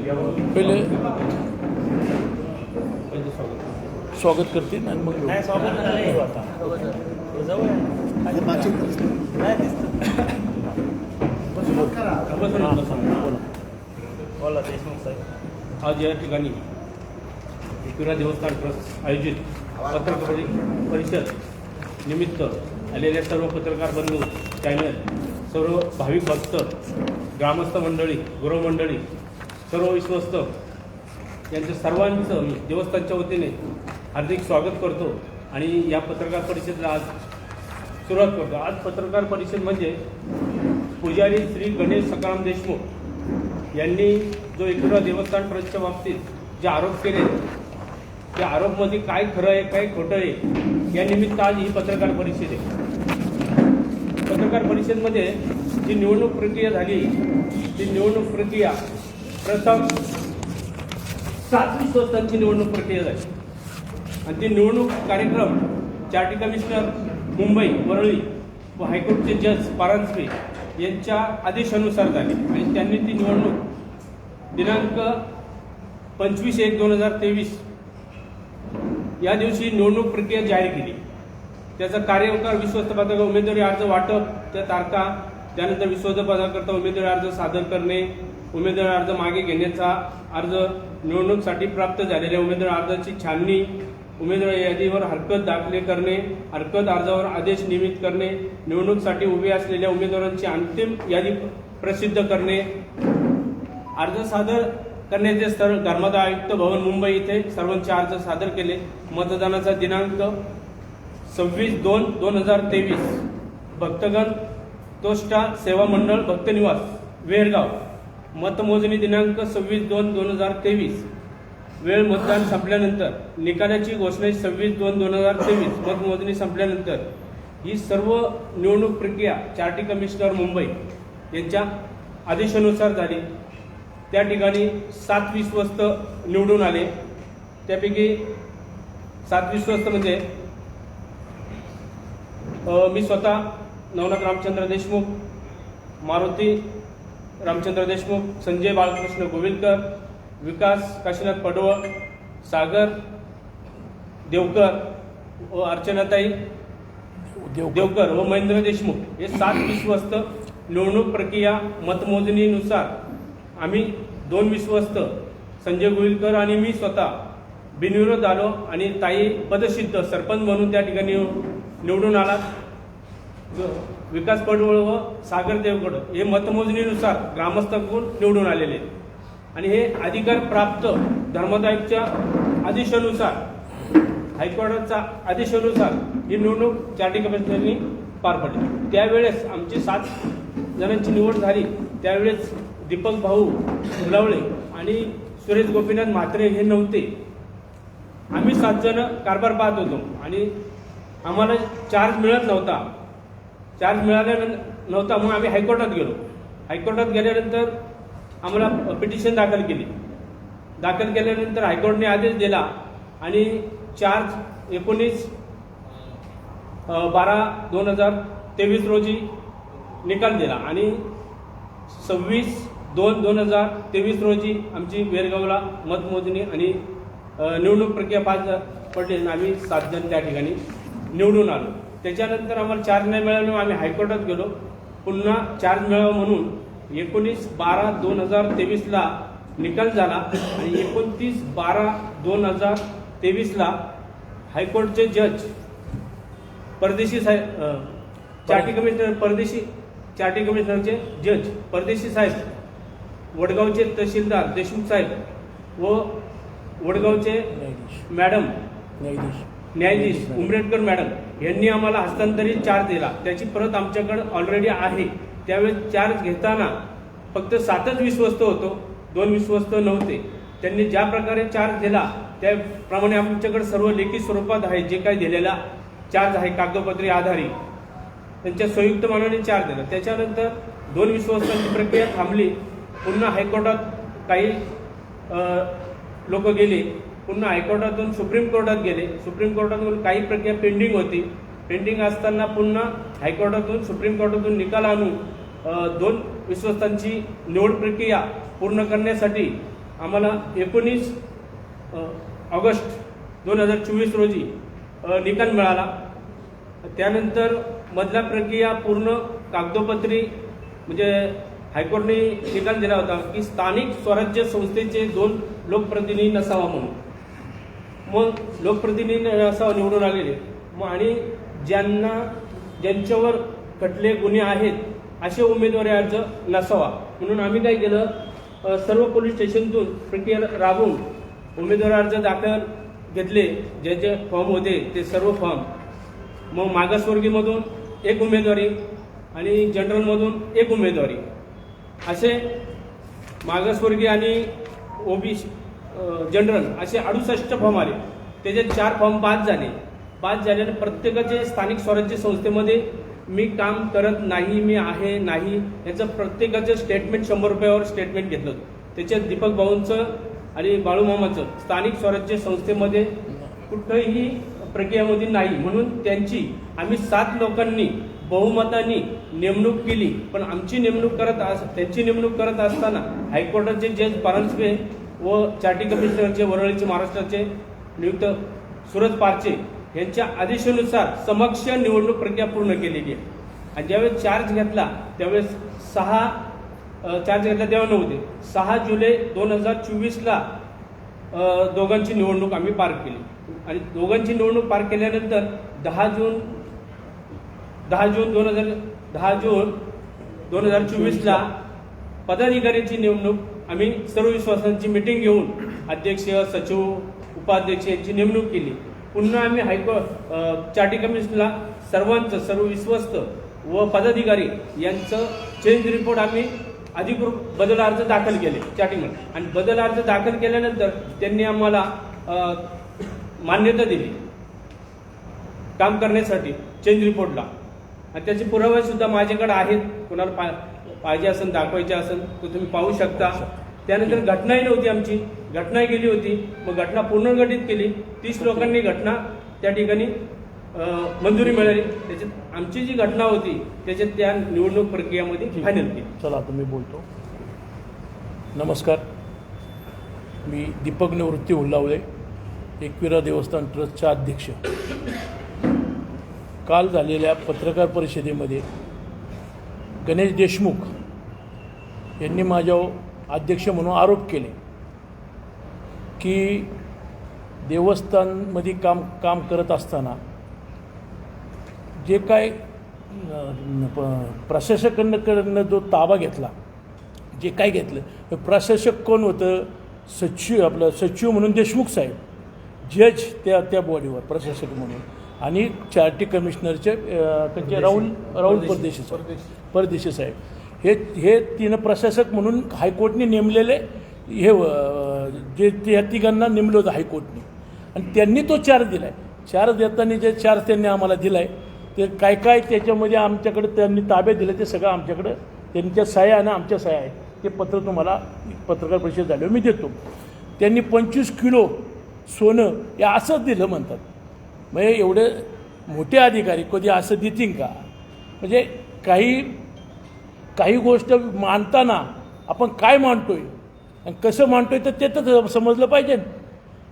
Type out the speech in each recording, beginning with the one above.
पहिले स्वागत करतील आणि मग नाही स्वागत नाही आता जवळ आहे मागची नाही बोला देशमुख साहेब. आज या ठिकाणी एकविरा देवस्थान ट्रस्ट आयोजित पत्रकार परिषद निमित्त आलेल्या सर्व पत्रकार बंधू, चॅनल, सर्व भाविक भक्त, ग्रामस्थ मंडळी, गृहमंडळी, सर्व विश्वस्त यांच्या सर्वांचं मी देवस्थानच्या वतीने हार्दिक स्वागत करतो आणि या पत्रकार परिषदेला आज सुरुवात करतो. आज पत्रकार परिषद म्हणजे पुजारी श्री गणेश सकाराम देशमुख यांनी जो एकविरा देवस्थान ट्रस्टच्या बाबतीत जे आरोप केले त्या आरोपमध्ये काय खरं आहे काय खोटं आहे या निमित्त आज ही पत्रकार परिषद आहे. पत्रकार परिषदेमध्ये जी निवडणूक प्रक्रिया झाली ती निवडणूक प्रक्रिया प्रथम 7 विश्वस्तांची निवडणूक प्रक्रिया झाली आणि ती निवडणूक कार्यक्रम चार्टी कमिशनर मुंबई वरळी व हायकोर्टचे जज परांजपे यांच्या आदेशानुसार झाली आणि त्यांनी ती निवडणूक दिनांक 25/1/2023 या दिवशी निवडणूक प्रक्रिया जाहीर केली. त्याचा कार्यकाळ विश्वस्त पदाकरता उमेदवारी अर्ज वाटप, त्या तारखा, त्यानंतर विश्वस्त पदाकरता उमेदवारी अर्ज सादर करणे, उमेदवारी अर्ज मागे घेण्याचा अर्ज, निवडणुकीसाठी प्राप्त झालेल्या उमेदवारी अर्जाची छाननी, उमेदवारी यादीवर हरकत दाखल करणे, हरकत अर्जावर आदेश नियमित करणे, निवडणुकीसाठी उभे असलेल्या उमेदवारांची अंतिम यादी प्रसिद्ध करणे, अर्ज सादर करण्याचे स्थळ धर्मादाय आयुक्त भवन मुंबई इथे सर्वांचे अर्ज सादर केले. मतदानाचा दिनांक 26/2/2023 भक्तगण तोष्टा सेवा मंडळ भक्तनिवास वेरगाव. मतमोजणी दिनांक 26/2/2023 वेळ मतदान संपल्यानंतर, निकालाची घोषणा 26/2/2023 मतमोजणी संपल्यानंतर. ही सर्व निवडणूक प्रक्रिया चार्टी कमिशनर मुंबई यांच्या आदेशानुसार झाली. त्या ठिकाणी 7 विश्वस्त निवडून आले. त्यापैकी 7 विश्वस्त म्हणजे मी स्वतः नवनाथ रामचंद्र देशमुख, मारुती रामचंद्र देशमुख, संजय बाळकृष्ण गोविलकर, विकास काशीनाथ पडवळ, सागर देवकर व अर्चनाताई देवकर व महेंद्र देशमुख हे 7 विश्वस्त निवडणूक प्रक्रिया मतमोजणीनुसार आम्ही 2 विश्वस्त संजय गोविलकर आणि मी स्वतः बिनविरोध आलो आणि ताई पदसिद्ध सरपंच म्हणून त्या ठिकाणी निवडून आला. विकास पडवळ व सागर देवगड हे मतमोजणीनुसार ग्रामस्थांकडून निवडून आलेले आणि हे अधिकार प्राप्त धर्मादायकच्या आदेशानुसार, हायकोर्टाचा आदेशानुसार ही निवडणूक चार्टी कमिशनरनी पार पडली. त्यावेळेस आमची 7 जणांची निवड झाली. त्यावेळेस दीपक भाऊ फुलावळे आणि सुरेश गोपीनाथ म्हात्रे हे नव्हते. आम्ही 7 जण कारभार पाहत होतो आणि आम्हाला चार्ज मिळत नव्हता. चार्ज मिळाला नव्हता मग आम्ही हायकोर्टात गेलो. हायकोर्टात गेल्यानंतर आम्हाला पिटिशन दाखल केली. दाखल केल्यानंतर हायकोर्टने आदेश दिला आणि चार्ज 19/12/2023 रोजी निकाल दिला आणि 26/2/2023 रोजी आमची वेरगावला मतमोजणी आणि निवडणूक प्रक्रिया पार पडली आणि आम्ही 7 जण त्या ठिकाणी निवडून आलो. त्याच्यानंतर आम्हाला चार्ज नाही मिळाल्यामुळे आम्ही हायकोर्टात गेलो. पुन्हा चार्ज मिळावा म्हणून 19/12/2023 निकाल झाला आणि 29/12/2023 हायकोर्टचे जज परदेशी साहेब, चार्टी कमिशनरचे जज परदेशी साहेब, वडगावचे तहसीलदार देशमुख साहेब व वडगावचे मॅडम न्यायाधीश उमरेडकर मॅडम यांनी आम्हाला हस्तांतरित चार्ज दिला. त्याची प्रत आमच्याकडे ऑलरेडी आहे. त्यावेळेस चार्ज घेताना फक्त 7च विश्वस्त होतो, 2 विश्वस्त नव्हते. त्यांनी ज्या प्रकारे चार्ज दिला त्याप्रमाणे आमच्याकडे सर्व लेखी स्वरूपात आहे. जे काही दिलेला चार्ज आहे कागदपत्री आधारित त्यांच्या संयुक्त मनाने चार्ज दिला. त्याच्यानंतर 2 विश्वस्तांची प्रक्रिया थांबली. पुन्हा हायकोर्टात काही लोक गेले. पुन्हा हायकोर्टातून सुप्रीम कोर्टात गेले. सुप्रीम कोर्टातून काही प्रक्रिया पेंडिंग होती. पेंडिंग असताना पुन्हा हायकोर्टातून सुप्रीम कोर्टातून निकाल आणून 2 विश्वस्तांची निवड प्रक्रिया पूर्ण करण्यासाठी आम्हाला 19 ऑगस्ट 2024 रोजी निकाल मिळाला. त्यानंतर मधला प्रक्रिया पूर्ण कागदोपत्री म्हणजे हायकोर्टने निकाल दिला होता की स्थानिक स्वराज्य संस्थेचे 2 लोकप्रतिनिधी नसावा म्हणून. मग लोकप्रतिनिधी नसावा निवडून आलेले मग आणि ज्यांच्यावर खटले गुन्हे आहेत असे उमेदवारी अर्ज नसावा म्हणून आम्ही काय केलं, सर्व पोलीस स्टेशनतून प्रक्रिया राबवून उमेदवारी अर्ज दाखल घेतले. जे जे फॉर्म होते ते सर्व फॉर्म. मग मागासवर्गीयमधून 1 उमेदवारी आणि जनरलमधून 1 उमेदवारी असे मागासवर्गीय आणि ओबीसी जनरल असे 68 फॉर्म आले. त्याचे 4 फॉर्म बाद झाल्याने प्रत्येकाचे स्थानिक स्वराज्य संस्थेमध्ये मी काम करत नाही, मी आहे नाही याचं प्रत्येकाचं स्टेटमेंट 100 रुपयावर स्टेटमेंट घेतलं. त्याच्यात दीपक भाऊंचं आणि बाळूमामाचं स्थानिक स्वराज्य संस्थेमध्ये कुठंही प्रक्रियामध्ये नाही म्हणून त्यांची आम्ही 7 लोकांनी बहुमताने नेमणूक केली. पण आमची नेमणूक त्यांची नेमणूक करत असताना हायकोर्टाचे जज परांजपे व चार्टी कमिशनरचे वरळीचे महाराष्ट्राचे नियुक्त सुरज पारचे यांच्या आदेशानुसार समक्ष निवडणूक प्रक्रिया पूर्ण केलेली आहे. आणि ज्यावेळेस चार्ज घेतला त्यावेळेस 6 जुलै 2024ला दोघांची निवडणूक आम्ही पार केली. आणि दोघांची निवडणूक पार केल्यानंतर 10 जून 2024ला पदाधिकाऱ्यांची निवडणूक आम्ही सर्व विश्वासांची मिटिंग घेऊन अध्यक्ष, सचिव, उपाध्यक्ष यांची नेमणूक केली. पुन्हा आम्ही चार्टी कमिशनला सर्व विश्वस्त व पदाधिकारी यांचं चेंज रिपोर्ट आम्ही अधिकृत बदल अर्ज दाखल केले चार्टिंगमध्ये. आणि बदल अर्ज दाखल केल्यानंतर त्यांनी आम्हाला मान्यता दिली काम करण्यासाठी चेंज रिपोर्टला. आणि त्याचे पुरावे सुद्धा माझ्याकडे आहेत. कोणाला पाहिजे असेल दाखवायचे असेल तर तुम्ही पाहू शकता. त्यानंतर घटनाही नव्हती, आमची घटना गेली होती. मग घटना पुनर्गठित केली. 30 लोकांनी घटना त्या ठिकाणी मंजुरी मिळाली. त्याच्यात आमची जी घटना होती त्याच्यात त्या निवडणूक प्रक्रियेमध्ये फायनल केली. चला आता मी बोलतो. नमस्कार, मी दीपक निवृत्ती हुल्लावळे, एकविरा देवस्थान ट्रस्टचा अध्यक्ष. काल झालेल्या पत्रकार परिषदेमध्ये गणेश देशमुख यांनी माझ्यावर अध्यक्ष म्हणून आरोप केले की देवस्थानमध्ये काम करत असताना जे काय प्रशासकांकडनं जो ताबा घेतला, जे काय घेतलं, प्रशासक कोण होतं, सचिव म्हणून देशमुख साहेब, जज त्या बॉडीवर प्रशासक म्हणून, आणि चार्टी कमिशनरचे त्यांचे राहुल परदेशी साहेब, हे 3 प्रशासक म्हणून हायकोर्टने नेमलेले हे जे त्या तिघांना नेमलं होतं हायकोर्टने. आणि त्यांनी तो चार्ज दिला आहे. चार्ज देताना जे चार्ज त्यांनी आम्हाला दिला आहे ते काय त्याच्यामध्ये आमच्याकडे त्यांनी ताब्यात दिलं ते सगळं आमच्याकडं त्यांच्या सह्या आणि आमच्या सह्या आहेत. ते पत्र तुम्हाला पत्रकार परिषद झाल्यावर मी देतो. त्यांनी 25 किलो सोनं हे असंच दिलं म्हणतात. म्हणजे एवढे मोठे अधिकारी कधी असं देतील का? म्हणजे काही गोष्ट मांडताना आपण काय मांडतोय आणि कसं मांडतोय तर ते तर समजलं पाहिजे.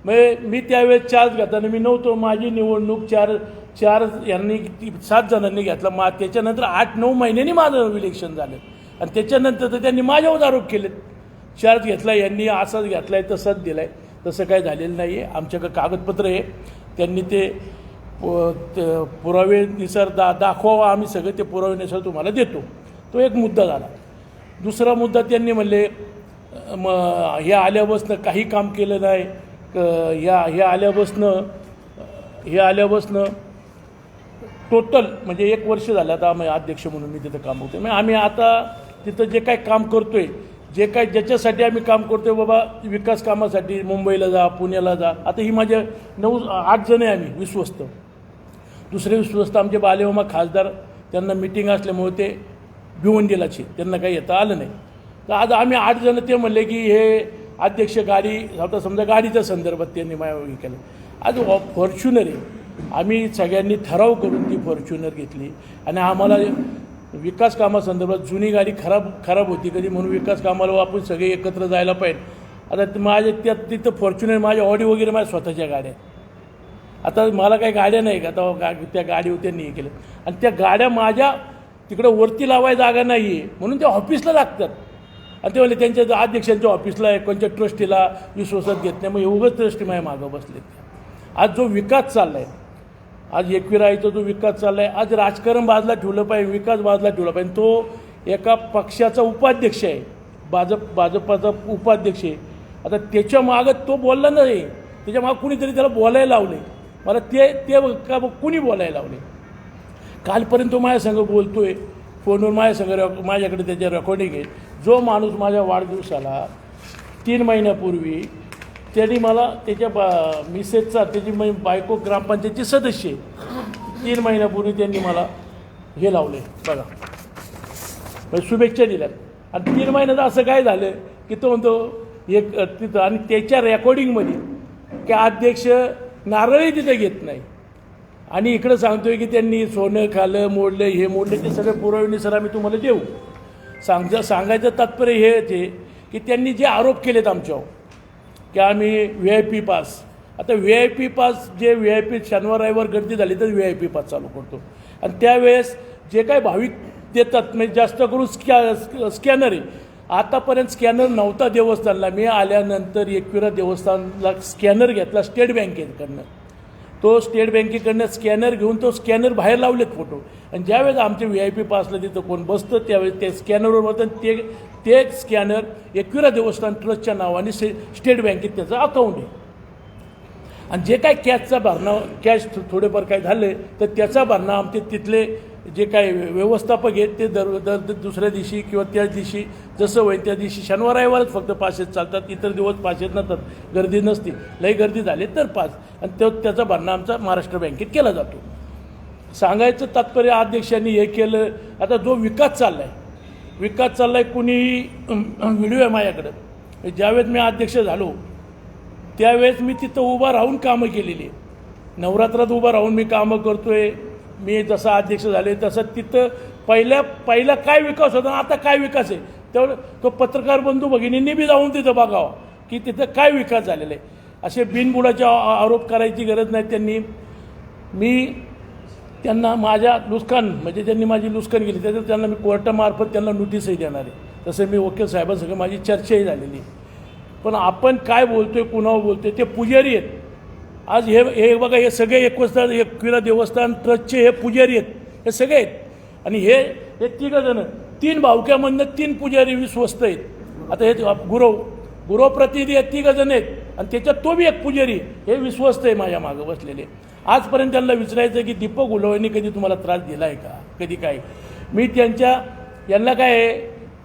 म्हणजे मी त्यावेळेस चार्ज घेताना मी नव्हतो. माझी निवडणूक चार यांनी 7 जणांनी घेतला. त्याच्यानंतर 8-9 महिन्यांनी माझं इलेक्शन झालं आणि त्याच्यानंतर तर त्यांनी माझ्यावर आरोप केलेत. चार्ज घेतला यांनी, असाच घेतला आहे, तसंच दिला आहे. तसं काय झालेलं नाही आहे. आमच्याकडे कागदपत्र आहे. त्यांनी ते पुरावेनुसार दाखवावं. आम्ही सगळे ते पुरावेनुसार तुम्हाला देतो. तो एक मुद्दा झाला. दुसरा मुद्दा त्यांनी म्हणले हे आल्यापासनं काही काम केलं नाही. हे आल्यापासनं टोटल म्हणजे 1 वर्ष झालं आता आम्ही अध्यक्ष म्हणून मी तिथं काम करतो. म्हणजे आम्ही आता तिथं जे काय काम करतोय, ज्याच्यासाठी आम्ही काम करतोय, बाबा विकास कामासाठी मुंबईला जा, पुण्याला जा. आता ही माझ्या 9-8 जण आहे आम्ही विश्वस्त. दुसरे विश्वस्त आमचे बालेमामा खासदार, त्यांना मिटिंग असल्यामुळे ते भिवंडीलाचे, त्यांना काही येता आलं नाही. तर आज आम्ही 8 जण ते म्हणले की हे अध्यक्ष गाडी, आता समजा गाडीच्या संदर्भात त्यांनी हे केलं. आज फॉर्च्युनर आहे. आम्ही सगळ्यांनी ठराव करून ती फॉर्च्युनर घेतली आणि आम्हाला विकास कामासंदर्भात जुनी गाडी खराब होती कधी म्हणून विकास कामाला आपण सगळे एकत्र जायला पाहिजे. आता माझ्या तिथं फॉर्च्युनर माझ्या ऑडी वगैरे माझ्या स्वतःच्या गाड्या. आता मला काही गाड्या नाही का, आता त्या गाडीवर त्यांनी हे केलं. आणि त्या गाड्या माझ्या तिकडं वरती लावायला जागा नाही आहे म्हणून त्या ऑफिसला लागतात. आणि ते म्हणजे त्यांच्या अध्यक्षांच्या ऑफिसला आहे, कोणत्या ट्रस्टीला विश्वासात घेत नाही. मग एवढंच ट्रस्टी माझ्या मागं बसले. आज जो विकास चालला आहे, आज एकविरा इथं जो विकास चालला आहे, आज राजकारण बाजूला ठेवलं पाहिजे, विकास बाजूला ठेवला पाहिजे. तो एका पक्षाचा उपाध्यक्ष आहे, भाजपाचा उपाध्यक्ष आहे. आता त्याच्या मागं तो बोलला नाही, त्याच्या मागं कुणीतरी त्याला बोलायला लावले. मला ते का कुणी बोलायला लावले. कालपर्यंत तो माझ्या संग बोलतोय फोनवर, माझ्याकडे त्याच्या रेकॉर्डिंग आहे. जो माणूस माझ्या वाढदिवसाला 3 महिन्यापूर्वी त्यांनी मला त्याच्या मिसेसचा, त्याची बायको ग्रामपंचायतची सदस्य आहे, 3 महिन्यापूर्वी त्यांनी मला हे लावले बघा, म्हणजे शुभेच्छा दिल्यात. आणि 3 महिन्यात असं काय झालं की तो म्हणतो एक तिथं, आणि त्याच्या रेकॉर्डिंगमध्ये की अध्यक्ष नारळही तिथे घेत नाही. आणि इकडं सांगतोय की त्यांनी सोनं खाल्लं, मोडलं, हे मोडलं, ते सगळे पुरवणी सर आम्ही तुम्हाला देऊ. सांगायचं तात्पर्य हेच आहे की त्यांनी जे आरोप केलेत आमच्यावर की आम्ही VIP पास, आता VIP पास जे VIP शनिवार रविवार गर्दी झाली तर VIP पास चालू करतो. आणि त्यावेळेस जे काय भाविक देतात म्हणजे जास्त करून स्कॅनर आहे. आतापर्यंत स्कॅनर नव्हता देवस्थानला. मी आल्यानंतर एकविरा देवस्थानला स्कॅनर घेतला स्टेट बँकेकडनं. तो स्टेट बँकेकडनं स्कॅनर घेऊन तो स्कॅनर बाहेर लावलेत फोटो. आणि ज्यावेळेस आमचे VIP पासला तिथं कोण बसतं त्यावेळेस ते स्कॅनरवर बसतं. ते स्कॅनर एकविरा देवस्थान ट्रस्टच्या नावाने स्टेट बँकेत त्याचं अकाउंट आहे. आणि जे काय कॅशचा भरणा, कॅश थोडेफार काय झाले तर त्याचा भरणा आमचे तिथले जे काय व्यवस्थापक आहेत ते दर दुसऱ्या दिवशी किंवा त्याच दिवशी जसं होईल त्या दिवशी शनिवार रविवारच फक्त पासेस चालतात, इतर दिवस पासेस नसतात, गर्दी नसते. लई गर्दी झाली तर पास. आणि त्याचा भरणा आमचा महाराष्ट्र बँकेत केला जातो. सांगायचं तात्पर्य अध्यक्षांनी हे केलं. आता जो विकास चालला आहे कुणी व्हिडिओ आहे माझ्याकडं. ज्यावेळेस मी अध्यक्ष झालो त्यावेळेस मी तिथं उभा राहून कामं केलेली आहे. नवरात्रात उभा राहून मी कामं करतोय. मी जसा अध्यक्ष झाले तसं तिथं पहिला काय विकास होता आता काय विकास आहे तेवढं तो पत्रकार बंधू भगिनींनी बी जाऊन तिथं बघावं की तिथं काय विकास झालेला आहे. असे बिनबुडाचे आरोप करायची गरज नाही. मी त्यांना माझ्या नुकसान म्हणजे त्यांनी माझी नुकसान केली त्याच्यात त्यांना मी कोर्टामार्फत त्यांना नोटीसही देणार आहे. तसं मी वकील साहेबांसगळं माझी चर्चाही झालेली. पण आपण काय बोलतोय, कुणावर बोलतोय, ते पुजारी आहेत. आज हे बघा, हे सगळे एकविरा देवस्थान ट्रस्टचे हे पुजारी आहेत, हे सगळे आहेत. आणि हे 3 जण 3 भावक्यामधनं 3 पुजारी विश्वस्त आहेत. आता हे गुरव प्रतिनिधी आहेत 3 जण आहेत आणि त्याच्यात तो बी एक पुजारी हे विश्वस्त आहे माझ्या मागं बसलेले. आजपर्यंत त्यांना विचारायचं की दीपक उलवणी कधी तुम्हाला त्रास दिला आहे का, कधी काय. मी यांना काय आहे,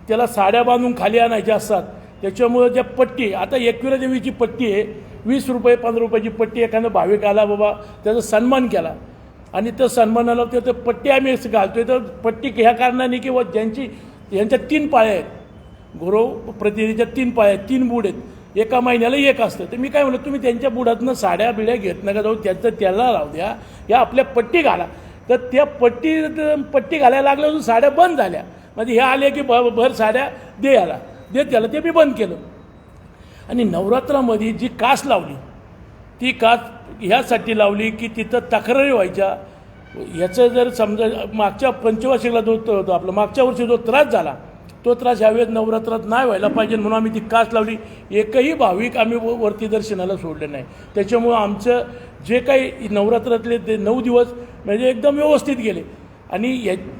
त्याला साड्या बांधून खाली आणायच्या असतात. त्याच्यामुळं ज्या पट्टी, आता एकविरा देवीची पट्टी आहे 20 रुपये 15 रुपयाची पट्टी. एखादा भाविक आला बाबा त्याचा सन्मान केला आणि त्या सन्मानाला ते पट्टी आम्ही घालतोय. तर पट्टी ह्या कारणाने की यांच्या 3 पाया आहेत, गुरव प्रतिनिधीच्या 3 पाया आहेत, 3 बूड आहेत, एका महिन्याला एक असतं. तर मी काय म्हणलं, तुम्ही त्यांच्या बुडातनं साड्या बिड्या घेत नका जाऊ, त्याला राहू द्या, या आपल्या पट्टी घाला. तर त्या पट्टी घालायला लागल्या साड्या बंद झाल्या. म्हणजे हे आले की भर साड्या दे त्याला, ते मी बंद केलं. आणि नवरात्रामध्ये जी कास लावली ती कास ह्यासाठी लावली की तिथं तक्रारी व्हायच्या. याचं जर समजा मागच्या पंचवार्षिकला जो आपला मागच्या वर्षी जो त्रास झाला तो त्रास ह्यावेळेस नवरात्रात नाही व्हायला पाहिजे म्हणून आम्ही ती कास लावली. एकही भाविक आम्ही वरती दर्शनाला सोडले नाही. त्याच्यामुळं आमचं जे काही नवरात्रातले ते 9 दिवस म्हणजे एकदम व्यवस्थित गेले. आणि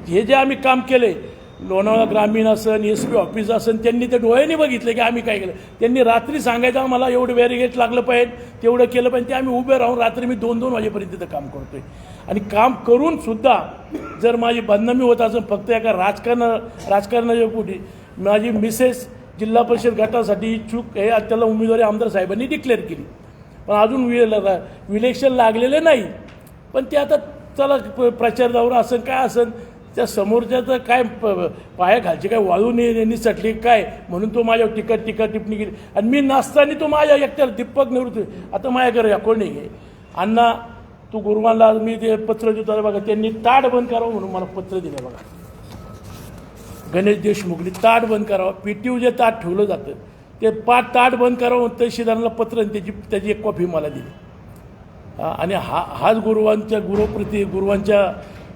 हे जे आम्ही काम केले, लोणावळा ग्रामीण असन, SP ऑफिस असन, त्यांनी ते डोळ्यांनी बघितले की आम्ही काय केलं. त्यांनी रात्री सांगायचं आम्हाला एवढं बॅरिगेट लागलं पाहिजे, तेवढं केलं पाहिजे. ते आम्ही उभे राहून रात्री मी 2-2 वाजेपर्यंत तिथं काम करतोय. आणि काम करून सुद्धा जर माझी बदनामी होत असेल फक्त एका राजकारणाच्या पोटी, माझी मिसेस जिल्हा परिषद गटासाठी इच्छुक आहे, त्याला उमेदवारी आमदार साहेबांनी डिक्लेअर केली. पण अजून इलेक्शन लागलेले नाही. पण ते आता चला प्रचार दौरा असेल काय असेल, त्या समोरच्याचं काय पाया घालचे काय वाळून निसटली काय म्हणून तो माझ्यावर टीका टिप्पणी केली. आणि मी नसताना तो माझ्या एकट्याला दीपक निवृत्ती. आता माझ्याकडे रेकॉर्ड नाही आहे. अण्णा तू गुरुवानला मी ते पत्र देतो बघा, त्यांनी ताट बंद करावं म्हणून मला पत्र दिलं बघा. गणेश देशमुखनी ताट बंद करावं. PTU जे ताट ठेवलं जातं ते ताट बंद करावं तहसीलदाराला पत्र आणि त्याची एक कॉपी मला दिली. आणि हाच गुरुवांच्या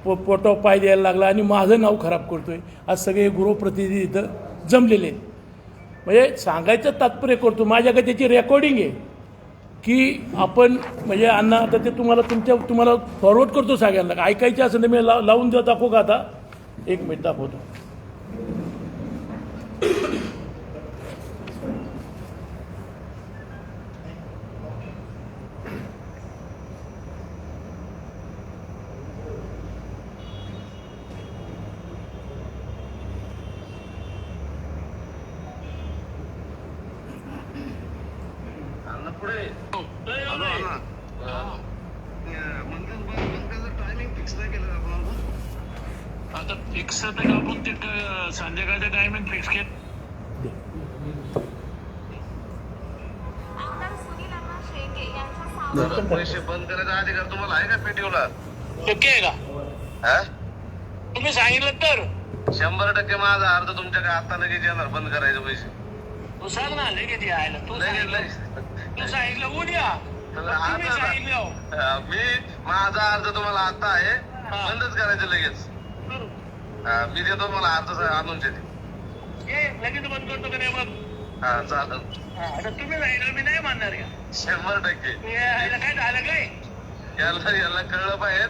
पोटावर पाय द्यायला लागला आणि माझं नाव खराब करतोय. आज सगळे गुरुप्रतिनिधी इथं जमलेले आहेत. म्हणजे सांगायचं तात्पर्य करतो, माझ्याकडे त्याची रेकॉर्डिंग आहे की आपण म्हणजे अण्णा आता ते तुम्हाला फॉरवर्ड करतो सगळ्यांना. ऐकायचं असेल तर मी लावून दाखवू का आता? एक मिनिट दाखवतो. आता फिक्स तर आपण ते संध्याकाळचं टायमिंग फिक्स केलं. पैसे बंद करायचा अधिकार तुम्हाला आहे का पेटीओला? शक्य आहे का? तुम्ही सांगितलं तर 100% माझा अर्ध तुमच्याकडे आता लगेच येणार बंद करायचे पैसे. तू सांग ना लगेच यायला. तू सांगितलं उद्या तुम्ही सांगितलं मी माझा अर्ज तुम्हाला आता आहे बंदच करायचं लगेच. मी देतो मला अर्ज आणून देते. लगेच बंद करतो का नाही बघ. हा चालेल. आता तुम्ही सांगितलं मी नाही मानणार का? 100%. यायला काय झालं काय? याला कळलं पाहिजे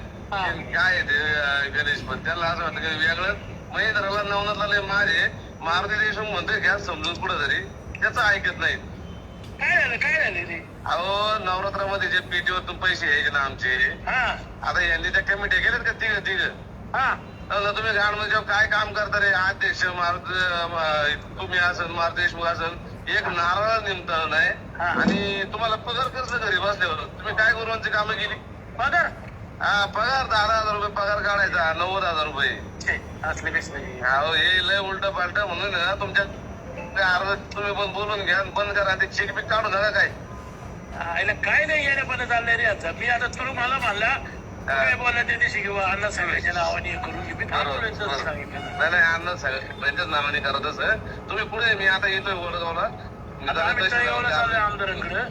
काय आहे ते गणेश. पण त्याला असं वाटतं की वेगळं महेंद्राला नवनाथला माझे मारुती देशमुख म्हणतोय घ्या समजून पुढे तरी त्याचं ऐकत नाही. काय झालं रे? अहो नवरात्रामध्ये जे पेटीवरतून पैसे यायचे ना आमचे, आता यांनी त्या कमिटी गेलेत का तिघ तुम्ही घाणमध्ये जेव्हा काय काम करता रे अध्यक्ष तुम्ही असेल मारुती देशमुख असेल एक नारळ निमता नाही आणि तुम्हाला पगार करता घरी बसल्यावर तुम्ही काय गुरुवांची कामं केली? पगार पगार 10,000 रुपये पगार काढायचा 90,000 रुपये असले कसं नाही. अहो हे लय उलट पालट म्हणून ना तुमच्या अर्ज तुम्ही पण बोलून घ्या बंद करा. ते चेक बिक काढू नका काय. काय नाही येण्यापर्यंत चाललंय रे. आता मी आता तुला मला म्हणला काय बोला त्या दिवशी किंवा अण्णा सांगायच्या नावाने करून घे. मी सांगितलं नाही अण्णा त्यांच्याच नावाने करतच तुम्ही पुढे. मी आता येतोय वडगावला. आमदारांकडे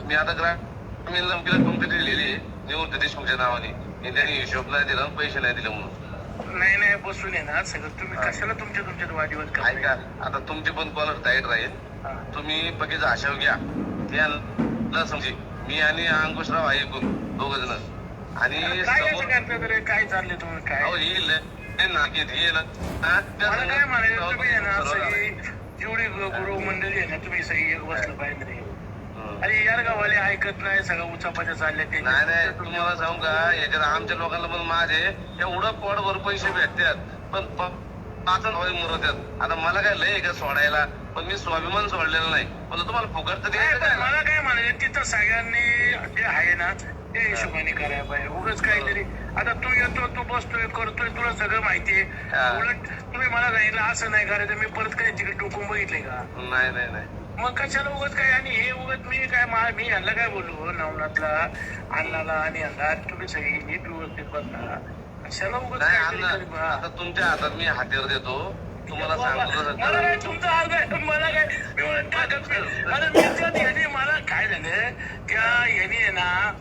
मी आता ग्रामीण लंकीला कंप्लीट दिलेली निवृत्ती देशमुखच्या नावाने. त्यांनी हिशोब नाही दिला पैसे नाही दिले म्हणून. नाही बसून येणार सगळं. तुम्ही कशाला तुमच्यात वादविवाद ऐका आता तुमची पण कॉलर टाईट राहील. तुम्ही पक्कीच आशाव घ्या त्या समजी मी आणि अंकुशराव ऐकून दोघ जण आणि काय चालले तुम्ही काय येईल नाकीत येईल. मला काय म्हणायचं तुम्ही आहे ना सगळी जेवढी गुरु मंडळी आहे ना तुम्ही सगळी एक बसलं पाहिजे. अरे यार गावाले ऐकत नाही सगळं उचापाच्या चालल्या ते. नाही तुम्हाला सांगू का याच्यात आमच्या लोकांना पण माझे एवढं पोटभर पैसे भेटतात पण पाच मुरतात. आता मला काय लय का सोडायला पण मी स्वाभिमान सोडलेला नाही. पण तुम्हाला फुकट तर द्यायचं. मला काय म्हणायचं तिथं सगळ्यांनी जे आहे ना ते हिशोबाने करायला पाहिजे. उगाच काहीतरी आता तू येतो तू बसतोय करतोय तुला सगळं माहितीये. उलट तुम्ही मला सांगितलं असं नाही करायचं मी परत काही तिकडे टोकून बघितले का? नाही मग कशाला उगत काय. आणि हे उगत मी यांना काय बोलू नवनाथला अण्णाला आणि यांना तुम्ही सगळी नीट व्यवस्थित बसता. कशाला उगत आता तुमच्या हातात मी हातीवर देतो तुम्हाला सांगतो. मला काय तुमचा अर्ज आहे मला काय यांनी मला काय झालं त्या यांनी आहे ना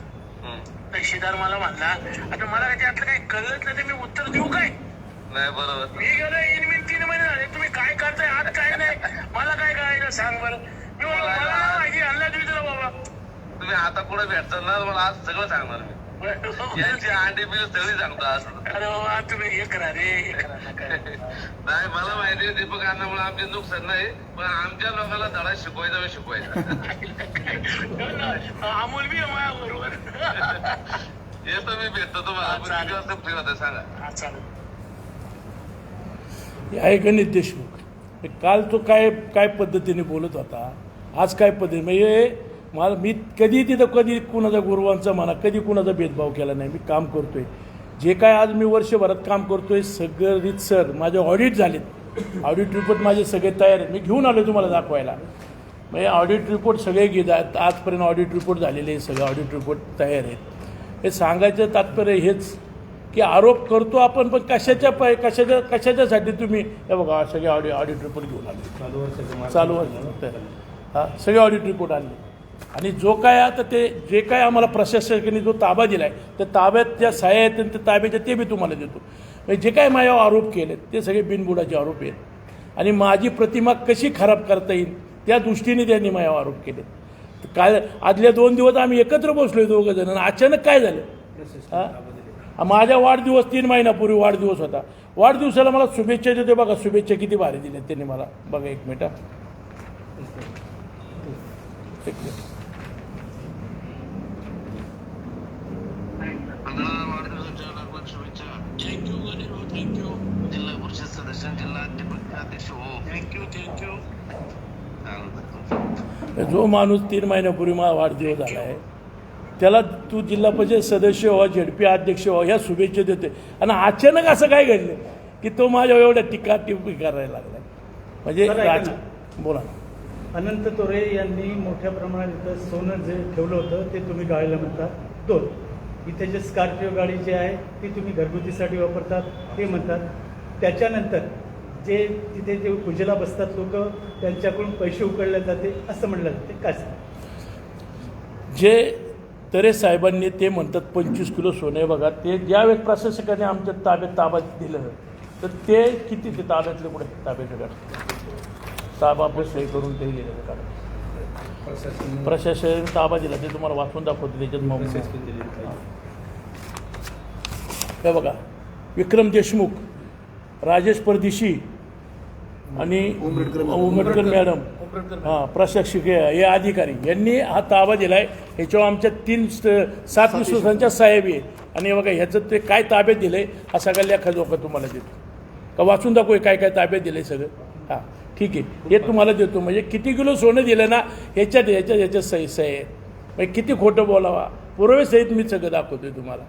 तहसीलदार मला म्हणला. आता मला त्यातलं काही कळत नाही तर मी उत्तर देऊ काय? नाही बरोबर. मी गेलो 3 महिने झाले तुम्ही काय करताय आज काय नाही मला काय करायचं सांग बरं. मी मला माहिती आणला तुम्ही तुला बाबा तुम्ही आता पुढे भेटतात ना मला आज सगळं सांगणार मी. यांची अंडी बिल सगळी सांगतो आज. अरे बाबा तुम्ही हे करा रे हे करा नाही मला माहिती दीपक अण्णामुळे आमचे नुकसान नाही पण आमच्या लोकांना धडा शिकवायचा. अमोल बी माझ्या बरोबर येतो मी भेटतो तुम्हाला किती वाजता फ्री होता सांगा. चालेल. आहे गणेश देशमुख काल तो काय पद्धतीने बोलत होता आज काय पद्धती म्हणजे मी कधी कुणाचा गुरुवांचा म्हणा कधी कुणाचा भेदभाव केला नाही. मी काम करतोय जे काय आज मी वर्षभरात काम करतोय सगळं रीतसर माझे ऑडिट झालेत. ऑडिट रिपोर्ट माझे सगळे तयार आहेत. मी घेऊन आलो तुम्हाला दाखवायला. म्हणजे ऑडिट रिपोर्ट सगळे घेतात आजपर्यंत ऑडिट रिपोर्ट झालेले सगळे ऑडिट रिपोर्ट तयार आहेत. हे सांगायचं तात्पर्य हेच की आरोप करतो आपण, पण कशाच्यासाठी तुम्ही हे बघा सगळे ऑडिट रिपोर्ट घेऊन आले चालू वर्ष हां सगळे ऑडिट रिपोर्ट आणले आणि जो काय आता ते जे काय आम्हाला प्रशासकाने जो ताबा दिला आहे त्या ताब्यात ज्या सह्या आहेत त्या ताब्याच्या ते मी तुम्हाला देतो. म्हणजे जे काय माझ्यावर आरोप केले ते सगळे बिनबुडाचे आरोप आहेत आणि माझी प्रतिमा कशी खराब करता येईल त्या दृष्टीने त्यांनी माझ्यावर आरोप केले. काय आदल्या 2 दिवस आम्ही एकत्र बसलो आहे 2 जण आणि अचानक काय झालं हां माझ्या वाढदिवस 3 महिन्यापूर्वी वाढदिवस होता. वाढदिवसाला मला शुभेच्छा देते बघा, शुभेच्छा किती भारी दिल्या त्यांनी मला. बघा 1 मिनिट थँक्यू गणेशभाऊ, थँक्यू. जिल्हा परिषद सदस्य जिल्हा अध्यक्ष हो. थँक्यू. जो माणूस 3 महिन्यापूर्वी मला वाढदिवस झाला आहे त्याला तू जिल्हा परिषद सदस्य व्हा, झेडपी अध्यक्ष व्हा ह्या शुभेच्छा देते आणि अचानक असं काय घडलं की तो माझ्या एवढ्या टिप्पणी करायला लागला. म्हणजे बोला अनंत तोरे यांनी मोठ्या प्रमाणात इथं सोनं जे ठेवलं होतं ते तुम्ही गाळीला म्हणतात. 2 इथे जे स्कॉर्पिओ गाडी जी आहे ती तुम्ही घरगुतीसाठी वापरतात ते म्हणतात. त्याच्यानंतर जे तिथे जे पूजेला बसतात लोक त्यांच्याकडून पैसे उकळले जाते असं म्हणलं जाते, काय जे तरे साहेबांनी ते म्हणतात 25 किलो सोने बघा. ते ज्यावेळेस प्रशासकाने आमच्या ताब्यात दिलं तर ते किती ते ताब्यातले कुठे ताब्याचे काढ ताबा आपलं सही करून ते गेलेलं काढ प्रशासन ताबा दिला ते तुम्हाला वाचून दाखवतो. त्याच्यात हे बघा विक्रम देशमुख, राजेश परदेशी आणि उमरकर मॅडम हां प्रशासक हे अधिकारी यांनी हा ताबा दिला आहे. ह्याच्यावर आमच्या 7 विश्वासांच्या साहेब आहे आणि बघा ह्याचं ते काय ताब्यात दिलं आहे हा सगळा लेखाजोखा तुम्हाला देतो का वाचून दाखवू काय काय ताब्यात दिलं आहे सगळं. हां ठीक आहे हे तुम्हाला देतो. म्हणजे किती किलो सोनं दिलं ना ह्याच्यात सही आहे. म्हणजे किती खोटं बोलावा पुरावे सहित मी सगळं दाखवतोय तुम्हाला.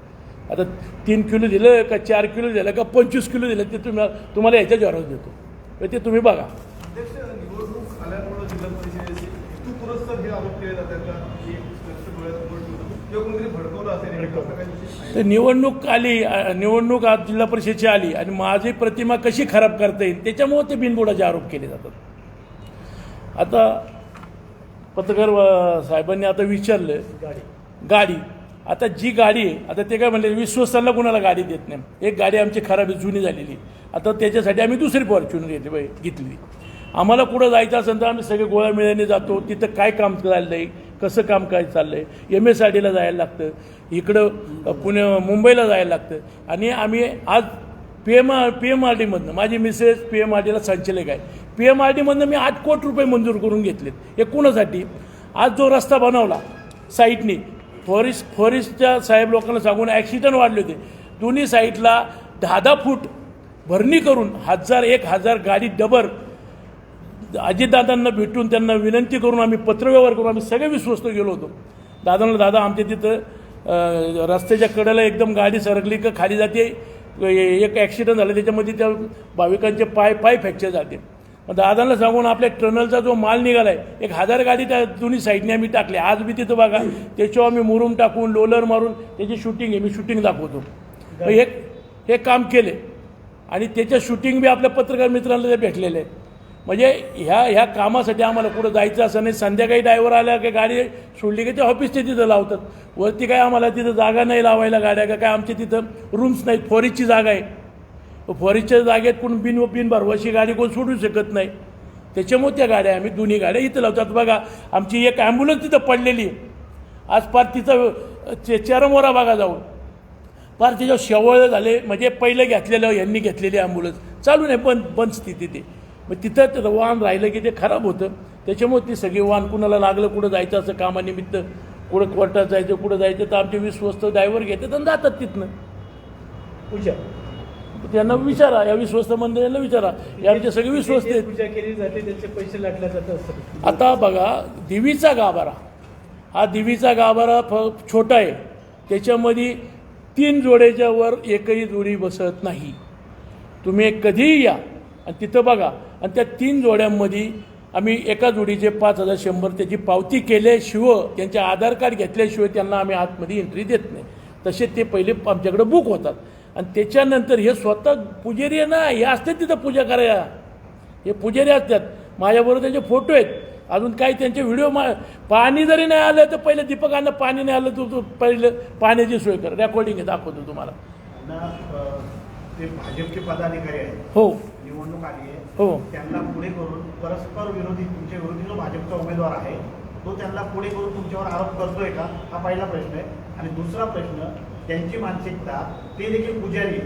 आता 3 किलो दिलं का 4 किलो दिलं का 25 किलो दिलं ते तुम्हाला ह्याच्या ज्वरावर देतो. ते तुम्ही बघा. निवडणूक आल्यामुळे जिल्हा परिषदेचे तू पुरस्कार हे आरोप केले जातात का की किंवा कोणतरी भडकवलं असेल तर निवडणूक आज जिल्हा परिषदेची आली आणि माझी प्रतिमा कशी खराब करता येईल त्याच्यामुळे ते बिनबुडाचे आरोप केले जातात. आता पत्रकार साहेबांनी आता विचारलं गाडी आता जी गाडी आहे आता ते काय म्हणले विश्वस्तांना कुणाला गाडी देत नाही. एक गाडी आमची खराब जुनी झालेली आता त्याच्यासाठी आम्ही दुसरी फॉर्च्युनर घेतली. आम्हाला कुठं जायचं असेल तर आम्ही सगळे गोळा मिळाने जातो. तिथं काय काम चाललं आहे कसं काम काय चाललं आहे MSRDला जायला लागतं, इकडं मुंबईला जायला लागतं आणि आम्ही आज PMRDमधनं माझी मिसेस PMRDला संचालक आहे. PMRDमधनं मी 8 कोटी रुपये मंजूर करून घेतलेत. हे कुणासाठी आज जो रस्ता बनवला साईटनी फॉरेस्टच्या साहेब लोकांना सांगून ॲक्सिडेंट वाढले होते. दोन्ही साईडला 10-10 फूट भरणी करून 1000 गाडी डबर अजितदादांना भेटून त्यांना विनंती करून आम्ही पत्रव्यवहार करून आम्ही सगळे विश्वस्त गेलो होतो. दादा आमच्या तिथं रस्त्याच्या कडेला एकदम गाडी सरकली का खाली जाते. एक ॲक्सिडेंट झालं त्याच्यामध्ये त्या भाविकांचे पाय फ्रॅक्चर झाले. दादांना सांगून आपल्या टनलचा जो माल निघाला आहे 1000 गाडी त्या दोन्ही साईडने आम्ही टाकली. आज बी तिथं बघा त्याच्यावर आम्ही मुरुम टाकून लोलर मारून त्याची शूटिंग आहे. मी शूटिंग दाखवतो. हे काम केले आणि त्याच्या शूटिंग बी आपल्या पत्रकार मित्रांना ते भेटलेले आहे. म्हणजे ह्या कामासाठी आम्हाला कुठं जायचं असं नाही. संध्याकाळी ड्रायव्हर आल्या की गाडी सोडली की ते ऑफिसच्या तिथं लावतात. वरती काय आम्हाला तिथं जागा नाही लावायला गाड्या का काय आमच्या तिथं रूम्स नाहीत. फॉरेस्टची जागा आहे. फॉरेस्टच्या जागेत कोण बिनभरवशी गाडी कोण सोडू शकत नाही. त्याच्यामुळे त्या गाड्या आम्ही दोन्ही गाड्या इथं लावतात. बघा आमची एक ॲम्ब्युलन्स तिथं पडलेली आहे. आज पार तिथं चरमोरा बघा जाऊन पार त्याच्यावर शेवळ झाले. म्हणजे पहिलं घेतलेलं यांनी घेतलेली ॲम्ब्युलन्स चालू नाही बंद स्थिती ते. मग तिथं वाहन राहिलं की ते खराब होतं. त्याच्यामुळे ती सगळी वाहन कुणाला लागलं कुठं जायचं असं कामानिमित्त कुठं कोर्टात जायचं कुठं जायचं तर आमचे विश्वस्त ड्रायव्हर घेतात आणि जातात तिथनं. पूजा त्यांना विचारा या विश्वस्त मंदिराला विचारा या आमचे सगळे विश्वस्त आहेत. पूजा केली जाते त्याचे पैसे लाटले जातात असं. आता बघा देवीचा गाभारा हा देवीचा गाभारा छोटा आहे. त्याच्यामध्ये 3 जोड्याच्या वर एकही जोडी बसत नाही. तुम्ही कधीही या आणि तिथं बघा आणि त्या 3 जोड्यांमध्ये आम्ही एका जोडीचे 5100 त्याची पावती केल्याशिवाय त्यांचे आधार कार्ड घेतल्याशिवाय त्यांना आम्ही आतमध्ये एंट्री देत नाही. तसे ते पहिले आमच्याकडे बुक होतात आणि त्याच्यानंतर हे स्वतः पुजारी आहे ना, हे असतात तिथं पूजा करायला, हे पुजारी असतात. माझ्याबरोबर त्यांचे फोटो आहेत, अजून काही त्यांचे व्हिडिओ. पाणी जरी नाही आलं तर पहिले दीपकांना पाणी नाही आलं तू पहिलं पाण्याची सोय कर, रेकॉर्डिंग आहे, दाखवतो तुम्हाला. ते भाजपचे पदाधिकारी आहेत, हो निवडणूक आली आहे, हो त्यांना पुढे करून परस्पर विरोधी, तुमच्या विरोधी जो भाजपचा उमेदवार आहे तो त्यांना पुढे करून तुमच्यावर आरोप करतोय का, हा पहिला प्रश्न आहे. आणि दुसरा प्रश्न, त्यांची मानसिकता, ते देखील पुजारी